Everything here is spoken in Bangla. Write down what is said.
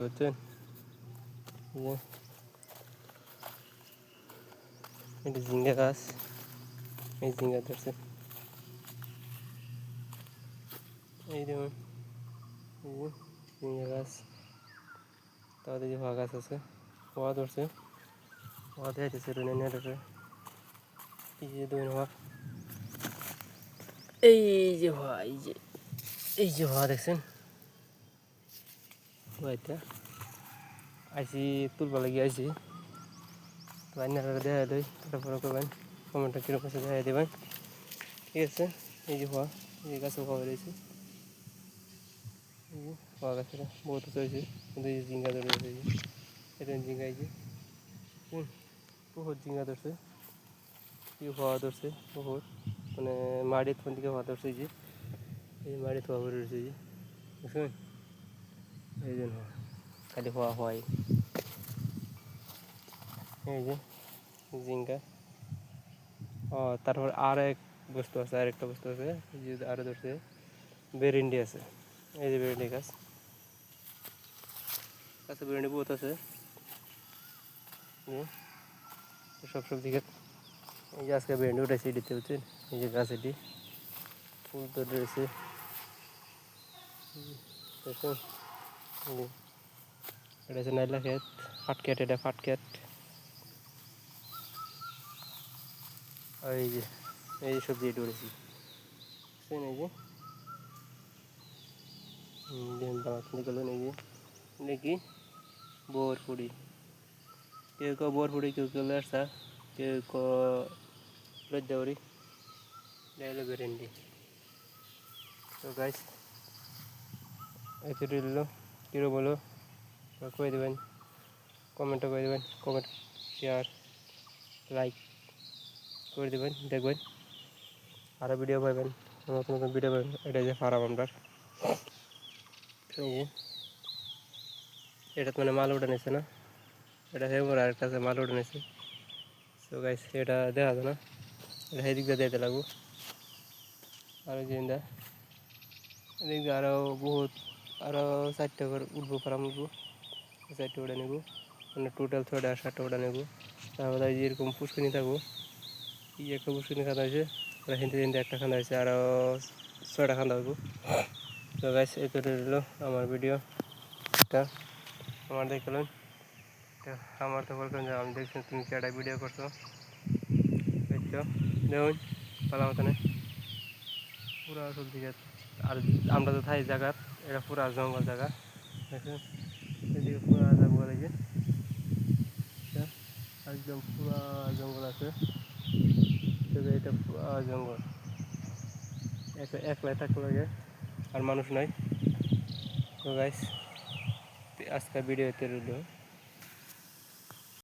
বুঝছেন? এটা ঝিঙ্গা গাছ, এই ঝিঙ্গা ধরছে। এই দেখুন, এই যে ঝিঙ্গা গাছ, তারপরে যে হওয়া গাছ আছে, হওয়া ধরছে, হওয়া দেখাইতেছে রুনে নেটে। এই যে দেখুন হওয়া, এই যে হওয়া, এই যে হওয়া দেখছেন, হওয়াটা আইসি তুলবা লাগিয়ে আইসি। তো আপনারা দেখা দেয়, তারপরে করবেন কমেন্টটা কীরকম আছে দেখা দেবেন, ঠিক আছে? এই যে হওয়া, এই গাছে হওয়া রয়েছে, এই যে হওয়া গাছেরা বহুত হয়েছে, কিন্তু এই যে ঝিঙ্গা ধরে রয়েছে, এটা ঝিঙ্গা, এই যে বহুত ঝিঙ্গা ধরছে, কি হওয়া ধরছে বহুত, মানে মাড়ির ফোন থেকে হওয়া ধরছে, যে এই মাড়িতে হওয়া করে রয়েছে, যে বুঝছেন? এই জন্য খালি হওয়া হয়, এই যে ঝিঙ্গা। ও তারপর আর এক বস্তু আছে, আরেকটা বস্তু আছে, এই যে আরও ধরছে বেরিন্ডি আছে, এই যে বেরিন্ডি গাছ, গাছে বেরিন্ডি বহুত আছে, সব সবজি গাছ। এই যে আজকে বেরিন্ডি উঠেছে এটিতে, বুঝছেন? এই যে গাছ, এটি ফুল তো রয়েছে, দেখুন। এটা হচ্ছে নাইলা ক্ষেত, ফাটক্যাট, এটা ফাটক্যাট। আর এই যে সবজি এটি উঠেছি, বুঝছেন? এই যে করলেন, এই যে নাকি বরপুরি, কেউ কেউ বরপুরি, কেউ কেউ লেরসা, কেউ কেউ লজ্জাউরি, হলো বেরেন্ডি। তো গাইস, এতে রইল, কীরো বলো করে দেবেন, কমেন্টও করে দেবেন, কমেন্ট, শেয়ার, লাইক করে দেবেন, দেখবেন আরও ভিডিও পাবেন, নতুন নতুন ভিডিও পাবেন। এটা যে ফার্ম আমরা, এই যে এটা মানে মাল উঠে নিচ্ছে না, এটা হেমর আর একটা মাল উঠে নিচ্ছে। তো গাইস, এটা দেখা যায় না, এটা সেদিক দিয়ে দিতে লাগবো। আরও যে এদিক দিয়ে আরও বহুত, আরও 4টা করে উঠবো, ফার্ম উঠবো, 4টা উঠে নেবো, মানে টোটাল 6টা 7টা উঠে নেবো। তারপরে যেরকম পুষ্কিনি থাকবো, এই একটা পুষ্কিনি খাওয়া হয়েছে, হিন্দি হিন্দি একটা খাওয়া হয়েছে, আরও 6টা খাওয়া হইব। তো গাইস, এই তো রইল আমার ভিডিওটা, আমার দেখলেন। আমার তো বলবেন যে আমি দেখছি তুমি কি একটা ভিডিও করছো, এই তো দেখুন ভালো মতনে পুরা সবজি গাছ। আর আমরা তো থাই জায়গা, এটা পুরা জঙ্গল জায়গা, দেখুন এদিকে পুরা জঙ্গল, এই যে একদম পুরা জঙ্গল আছে, এটা পুরা জঙ্গল, একলাই থাকতে লাগে, আর মানুষ নাই। তো গাইস, আজকের ভিডিওতে রইল।